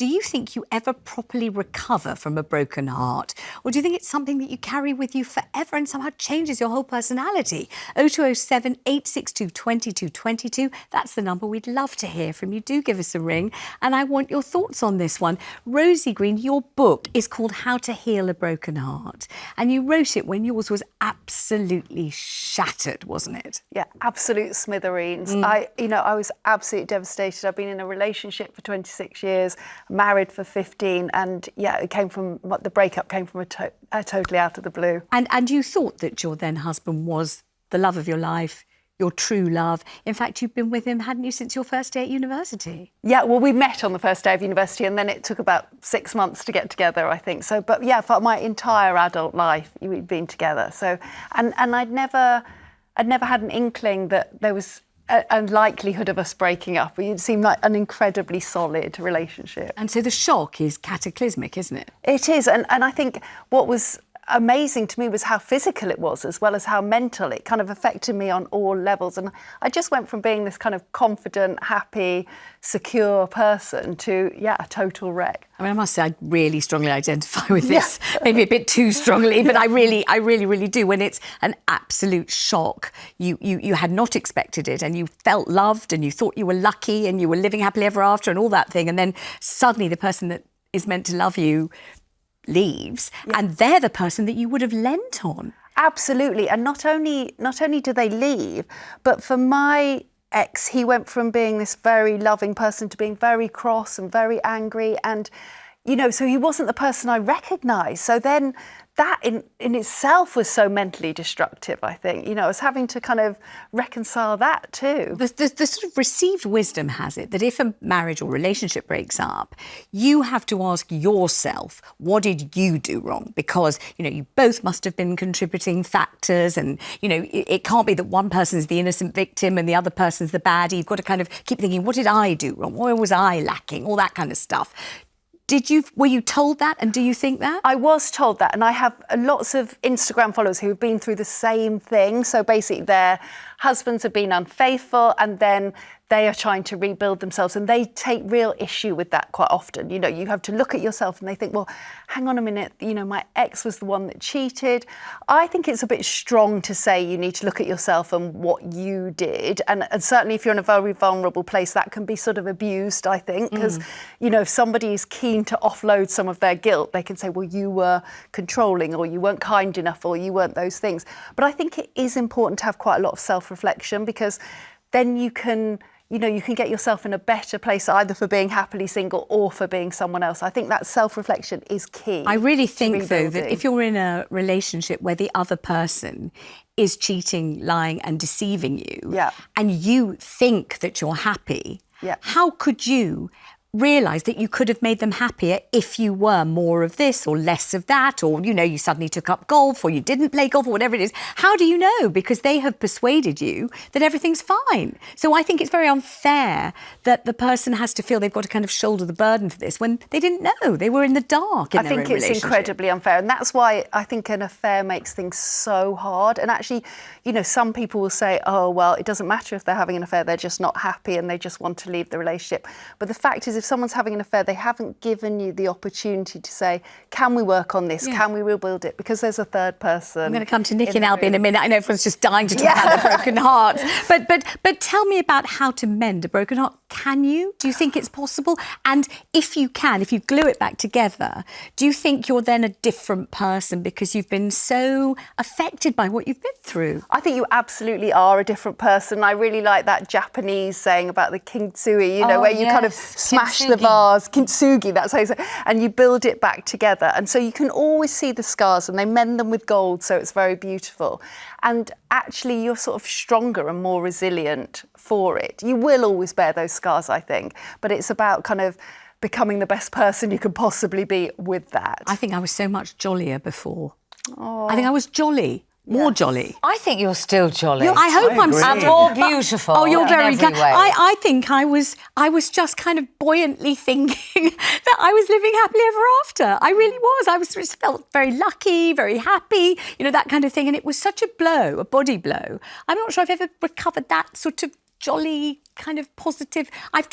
do you think you ever properly recover from a broken heart? Or do you think it's something that you carry with you forever and somehow changes your whole personality? 0207 862 2222. That's the number. We'd love to hear from you. Do give us a ring. And I want your thoughts on this one. Rosie Green, your book is called How to Heal a Broken Heart. And you wrote it when yours was absolutely shattered, wasn't it? Yeah, absolute smithereens. I was absolutely devastated. I've been in a relationship for 26 years, married for 15, and yeah, the breakup came from totally out of the blue. And you thought that your then husband was the love of your life, your true love. In fact, you've been with him, hadn't you, since your first day at university? Yeah, well, we met on the first day of university, and then it took about 6 months to get together, I think. So, but yeah, for my entire adult life, we'd been together. So, and I'd never had an inkling that there was a likelihood of us breaking up. It seemed like an incredibly solid relationship. And so the shock is cataclysmic, isn't it? It is, and I think what was amazing to me was how physical it was, as well as how mental. It kind of affected me on all levels, and I just went from being this kind of confident, happy, secure person to a total wreck. I mean, I must say I really strongly identify with this, maybe a bit too strongly, but I really do. When it's an absolute shock, you had not expected it, and you felt loved, and you thought you were lucky, and you were living happily ever after, and all that thing, and then suddenly the person that is meant to love you leaves, and they're the person that you would have lent on. Absolutely. And not only do they leave, but for my ex, he went from being this very loving person to being very cross and very angry, and so he wasn't the person I recognised. So then that in itself was so mentally destructive, I think. I was having to kind of reconcile that too. The sort of received wisdom has it that if a marriage or relationship breaks up, you have to ask yourself, what did you do wrong? Because, you both must have been contributing factors, and, it can't be that one person's the innocent victim and the other person's the baddie. You've got to kind of keep thinking, what did I do wrong? Where was I lacking? All that kind of stuff. Were you told that, and do you think that? I was told that, and I have lots of Instagram followers who have been through the same thing. So basically their husbands have been unfaithful, and then they are trying to rebuild themselves, and they take real issue with that quite often. You have to look at yourself and they think, well, hang on a minute, my ex was the one that cheated. I think it's a bit strong to say you need to look at yourself and what you did. And certainly if you're in a very vulnerable place, that can be sort of abused, I think, because, if somebody is keen to offload some of their guilt, they can say, well, you were controlling, or you weren't kind enough, or you weren't those things. But I think it is important to have quite a lot of self-reflection, because then you can get yourself in a better place, either for being happily single or for being someone else. I think that self-reflection is key. I really think, though, that if you're in a relationship where the other person is cheating, lying and deceiving you, and you think that you're happy, how could you realise that you could have made them happier if you were more of this or less of that, or, you suddenly took up golf or you didn't play golf or whatever it is? How do you know? Because they have persuaded you that everything's fine. So I think it's very unfair that the person has to feel they've got to kind of shoulder the burden for this when they didn't know. They were in the dark in their own relationship. I think it's incredibly unfair, and that's why I think an affair makes things so hard. And actually, some people will say, oh, well, it doesn't matter if they're having an affair, they're just not happy and they just want to leave the relationship. But the fact is, if someone's having an affair, they haven't given you the opportunity to say, can we work on this? Can we rebuild it? Because there's a third person. I'm going to come to Nikki and Albie in a minute. I know everyone's just dying to talk about their broken hearts. But tell me about how to mend a broken heart. Can you? Do you think it's possible? And if you can, if you glue it back together, do you think you're then a different person because you've been so affected by what you've been through? I think you absolutely are a different person. I really like that Japanese saying about the kintsugi, where you kind of smash the vase, kintsugi, that's how you say, and you build it back together. And so you can always see the scars, and they mend them with gold, so it's very beautiful. And actually you're sort of stronger and more resilient for it. You will always bear those scars, I think, but it's about kind of becoming the best person you could possibly be with that. I think I was so much jollier before. Oh. I think I was jolly. More jolly. I think you're still jolly. I hope I'm still and more beautiful. Oh, you're very kind. I think I was just kind of buoyantly thinking that I was living happily ever after. I really was. I just felt very lucky, very happy, that kind of thing. And it was such a blow, a body blow. I'm not sure I've ever recovered that sort of jolly kind of positive. I've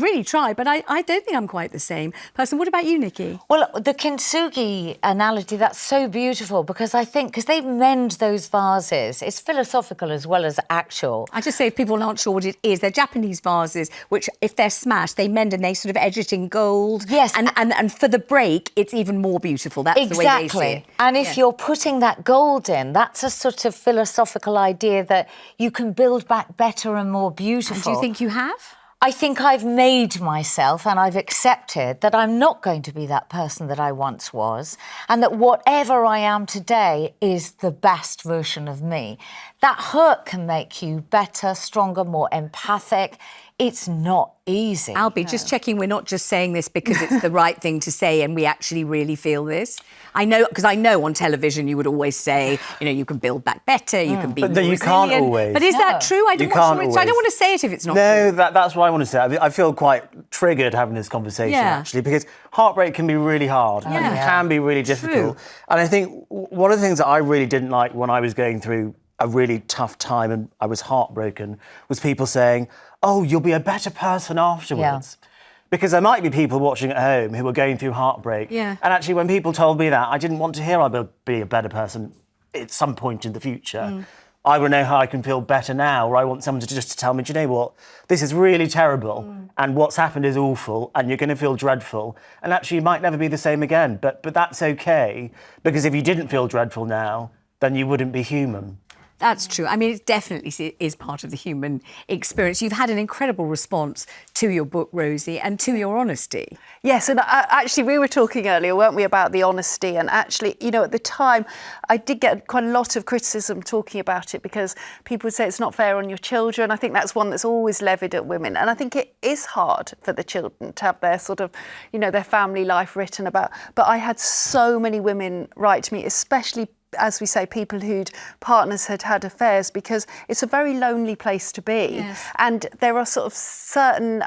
really tried, but I don't think I'm quite the same person. What about you, Nikki? Well, the kintsugi analogy, that's so beautiful, because I think, because they mend those vases, it's philosophical as well as actual. I just say, if people aren't sure what it is, they're Japanese vases, which if they're smashed, they mend and they sort of edge it in gold. Yes. And for the break, it's even more beautiful. That's the way they see it. And if you're putting that gold in, that's a sort of philosophical idea that you can build back better and more beautiful. And do you think you have? I think I've made myself and I've accepted that I'm not going to be that person that I once was, and that whatever I am today is the best version of me. That hurt can make you better, stronger, more empathic. It's not easy. Albie, just checking we're not just saying this because it's the right thing to say and we actually really feel this. I know, because I know on television you would always say, you know, you can build back better, you can be more you can't always. But is that true? I don't want to say it if it's not true. No, that's what I want to say. I feel quite triggered having this conversation, actually, because heartbreak can be really hard and it can be really difficult. True. And I think one of the things that I really didn't like when I was going through a really tough time and I was heartbroken was people saying, oh, you'll be a better person afterwards. Yeah. Because there might be people watching at home who are going through heartbreak. Yeah. And actually, when people told me that, I didn't want to hear I'll be a better person at some point in the future. I want to know how I can feel better now, or I want someone to just tell me, do you know what, this is really terrible and what's happened is awful and you're going to feel dreadful. And actually, you might never be the same again. But that's okay, because if you didn't feel dreadful now, then you wouldn't be human. That's true. I mean, it definitely is part of the human experience. You've had an incredible response to your book, Rosie, and to your honesty. Yes, and actually we were talking earlier, weren't we, about the honesty, and actually, you know, at the time I did get quite a lot of criticism talking about it because people would say it's not fair on your children. I think that's one that's always levied at women, and I think it is hard for the children to have their sort of, you know, their family life written about. But I had so many women write to me, especially, as we say, people whose partners had affairs, because it's a very lonely place to be. Yes. And there are sort of certain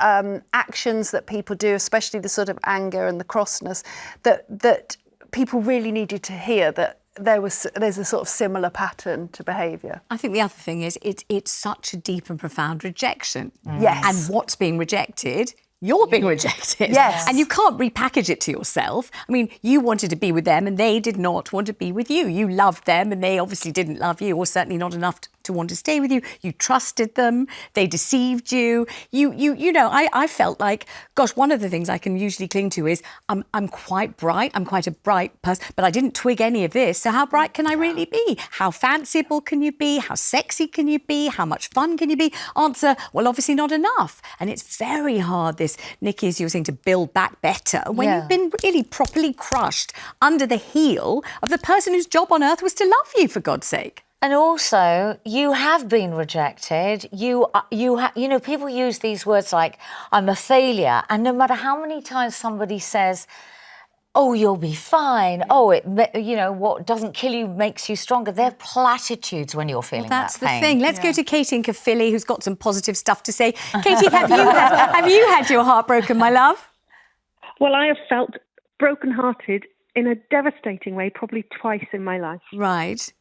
actions that people do, especially the sort of anger and the crossness, that people really needed to hear that there's a sort of similar pattern to behaviour. I think the other thing is it's such a deep and profound rejection. Yes. And what's being rejected? You're being rejected. Yes. And you can't repackage it to yourself. I mean, you wanted to be with them and they did not want to be with you. You loved them and they obviously didn't love you, or certainly not enough to want to stay with you. You trusted them. They deceived you. You know, I felt like, gosh, one of the things I can usually cling to is I'm quite bright. I'm quite a bright person, but I didn't twig any of this. So how bright can I really be? How fanciful can you be? How sexy can you be? How much fun can you be? Answer, well, obviously not enough. And it's very hard, this, Nikki, as you were saying, to build back better when you've been really properly crushed under the heel of the person whose job on earth was to love you, for God's sake. And also, you have been rejected. You know, people use these words like, I'm a failure. And no matter how many times somebody says, oh, you'll be fine. Oh, you know, what doesn't kill you makes you stronger. They're platitudes when you're feeling that pain. That's the thing. Let's go to Katie in Caerphilly, who's got some positive stuff to say. Katie, have you had your heart broken, my love? Well, I have felt brokenhearted in a devastating way, probably twice in my life. Right.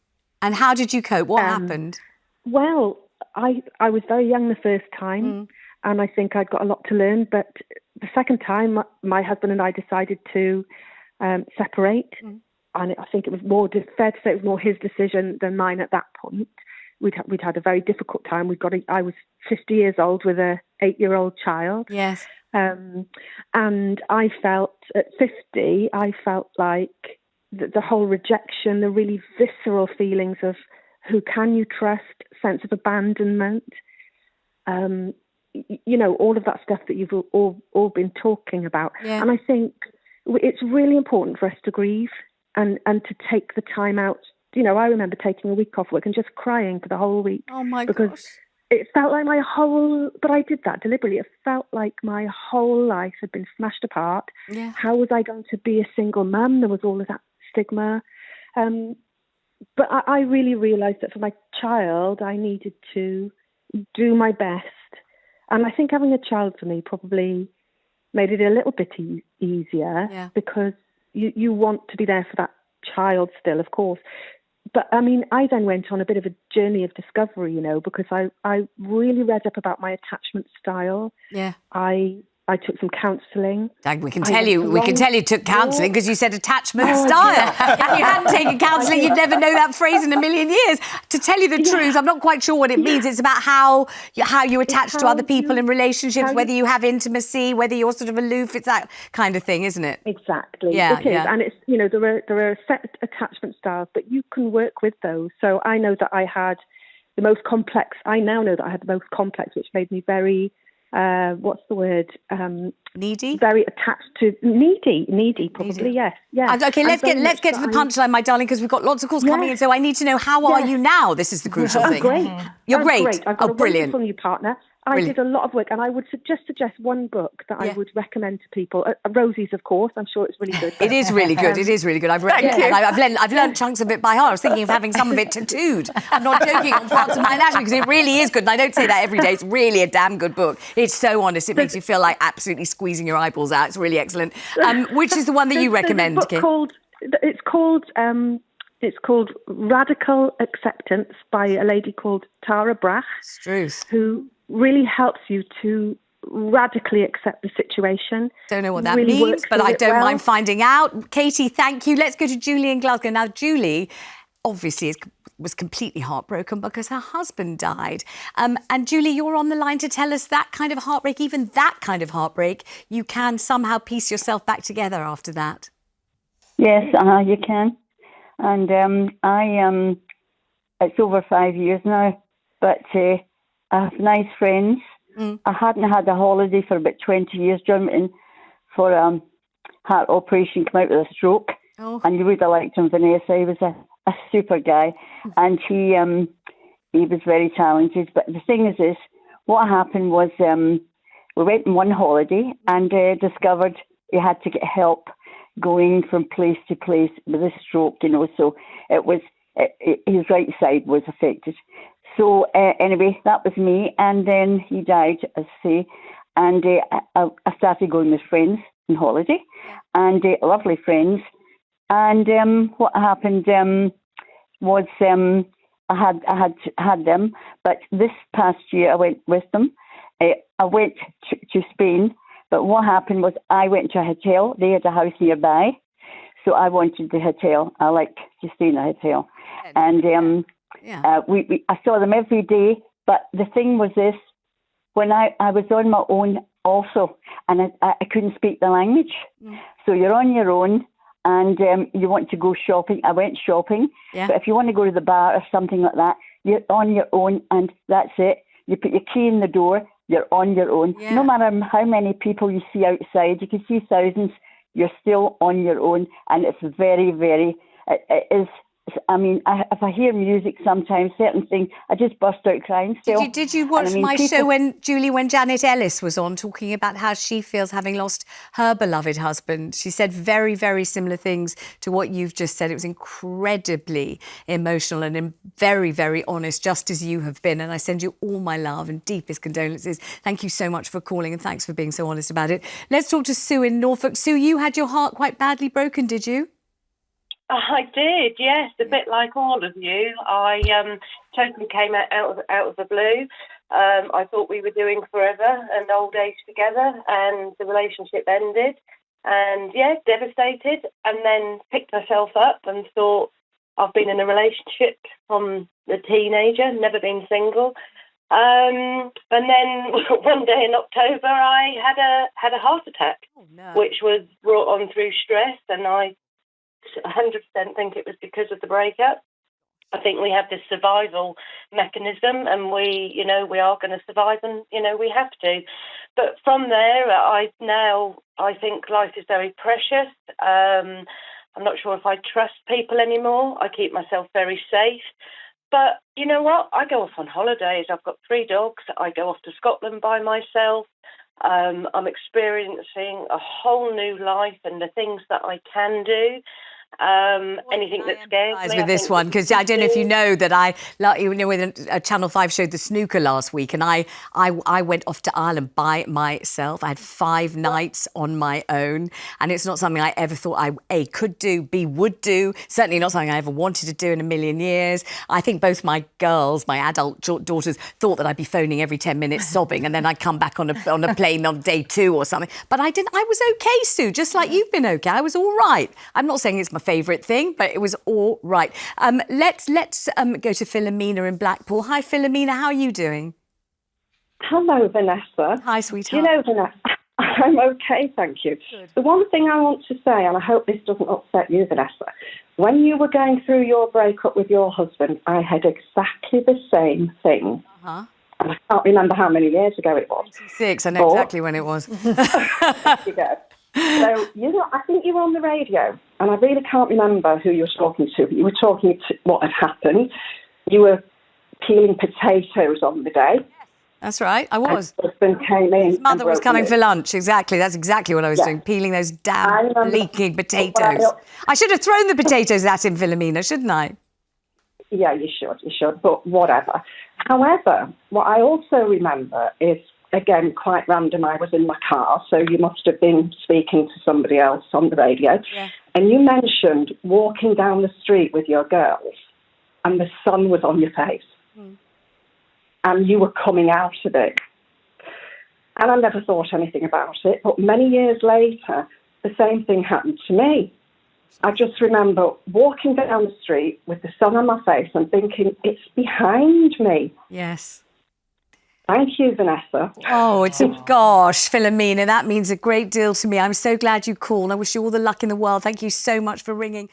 And how did you cope? What happened? Well, I was very young the first time, and I think I'd got a lot to learn. But the second time, my husband and I decided to separate. And I think it was fair to say it was more his decision than mine at that point. We'd had a very difficult time. I was 50 years old with a 8-year-old child. Yes. And I felt, at 50, I felt like the whole rejection, the really visceral feelings of who can you trust, sense of abandonment, you know, all of that stuff that you've all been talking about. Yeah. And I think it's really important for us to grieve and to take the time out. You know, I remember taking a week off work and just crying for the whole week. Oh, my gosh. Because it felt like but I did that deliberately. It felt like my whole life had been smashed apart. Yeah. How was I going to be a single mum? There was all of that stigma. But I really realised that for my child, I needed to do my best. And I think having a child for me probably made it a little bit easier, because you want to be there for that child still, of course. but I mean, I then went on a bit of a journey of discovery, because I really read up about my attachment style. Yeah. I took some counselling. We can tell you took counselling because you said attachment style. If you hadn't taken counselling, you'd never know that phrase in a million years. To tell you the truth, I'm not quite sure what it means. It's about how you attach to other people in relationships, whether you have intimacy, whether you're sort of aloof. It's that kind of thing, isn't it? Exactly. Yeah, it is. yeah. And it's, there are set attachment styles, but you can work with those. So I know that I had the most complex, which made me very... what's the word? Needy? Very attached to needy, probably. Yes. Okay, let's get to the punchline, my darling, because we've got lots of calls coming in. So I need to know, how are you now? This is the crucial thing. Great. You're I'm great. I've got a brilliant. wonderful new partner. I did a lot of work, and I would suggest one book that I would recommend to people. Rosie's, of course. I'm sure it's really good. It is really good. It is really good. I've read it. And I've learned chunks of it by heart. I was thinking of having some of it tattooed. I'm not joking, on parts of my anatomy, because it really is good. And I don't say that every day. It's really a damn good book. It's so honest. It makes you feel like absolutely squeezing your eyeballs out. It's really excellent. Which is the one that you recommend, Kim? It's called Radical Acceptance by a lady called Tara Brach. Struth. Who really helps you to radically accept the situation. Don't know what that means, but I don't mind finding out. Katie, thank you. Let's go to Julie in Glasgow. Now, Julie obviously was completely heartbroken because her husband died. And Julie, you're on the line to tell us that kind of heartbreak, even that kind of heartbreak, you can somehow piece yourself back together after that. Yes, you can. And it's over 5 years now, but I have nice friends. I hadn't had a holiday for about 20 years. John went in for a heart operation, came out with a stroke. Oh. And you would have liked him, Vanessa. He was a super guy. And he was very talented. But the thing is this, what happened was we went on one holiday and discovered he had to get help going from place to place with a stroke, so his right side was affected. So anyway, that was me, and then he died, as I say, and I started going with friends on holiday, and lovely friends, and what happened was I had them, but this past year I went with them. I went to Spain, but what happened was I went to a hotel. They had a house nearby, so I wanted the hotel. I like to stay in a hotel, and I saw them every day. But the thing was this: when I was on my own also, and I couldn't speak the language, so you're on your own, and you want to go shopping. I went shopping, but if you want to go to the bar or something like that, you're on your own, and that's it. You put your key in the door. You're on your own. Yeah. No matter how many people you see outside, you can see thousands, you're still on your own. And it's very, very, it is, I mean, if I hear music sometimes, certain things, I just burst out crying still. Did you watch my show when Janet Ellis was on, talking about how she feels having lost her beloved husband? She said very, very similar things to what you've just said. It was incredibly emotional and very, very honest, just as you have been. And I send you all my love and deepest condolences. Thank you so much for calling, and thanks for being so honest about it. Let's talk to Sue in Norfolk. Sue, you had your heart quite badly broken, did you? I did, yes, a bit like all of you. I totally came out of the blue. I thought we were doing forever and old age together, and the relationship ended. And yeah, devastated. And then picked myself up and thought, I've been in a relationship from a teenager, never been single. And then one day in October, I had a heart attack, which was brought on through stress, and I 100% think it was because of the breakup. I think we have this survival mechanism, and we are going to survive, and we have to. But from there, I think life is very precious. I'm not sure if I trust people anymore. I keep myself very safe. But you know what? I go off on holidays. I've got 3 dogs. I go off to Scotland by myself. I'm experiencing a whole new life and the things that I can do. anything that scares me. With this one, because I don't know if you know that when Channel 5 showed the snooker last week, and I went off to Ireland by myself. I had 5 nights on my own, and it's not something I ever thought I A, could do, B, would do. Certainly not something I ever wanted to do in a million years. I think both my girls, my adult daughters, thought that I'd be phoning every 10 minutes sobbing, and then I'd come back on a plane on day 2 or something. But I didn't. I was okay, Sue, just like you've been okay. I was all right. I'm not saying it's my favourite thing, but it was all right. Let's go to Philomena in Blackpool. Hi, Philomena. How are you doing? Hello, Vanessa. Hi, sweetheart. Do you know, Vanessa, I'm okay, thank you. Good. The one thing I want to say, and I hope this doesn't upset you, Vanessa, when you were going through your breakup with your husband, I had exactly the same thing. Uh-huh. And I can't remember how many years ago it was. 26, I know exactly when it was. There you go. So, I think you were on the radio, and I really can't remember who you were talking to. You were talking to what had happened. You were peeling potatoes on the day. That's right, I was. My husband came in. His mother was coming for lunch, exactly. That's exactly what I was doing, peeling those damn leaking potatoes. I should have thrown the potatoes at him, Philomena, shouldn't I? Yeah, you should, but whatever. However, what I also remember is, again, quite random, I was in my car, so you must have been speaking to somebody else on the radio, and you mentioned walking down the street with your girls, and the sun was on your face, and you were coming out of it. And I never thought anything about it, but many years later, the same thing happened to me. I just remember walking down the street with the sun on my face and thinking, it's behind me. Yes. Thank you, Vanessa. Oh, gosh, Philomena, that means a great deal to me. I'm so glad you called. I wish you all the luck in the world. Thank you so much for ringing.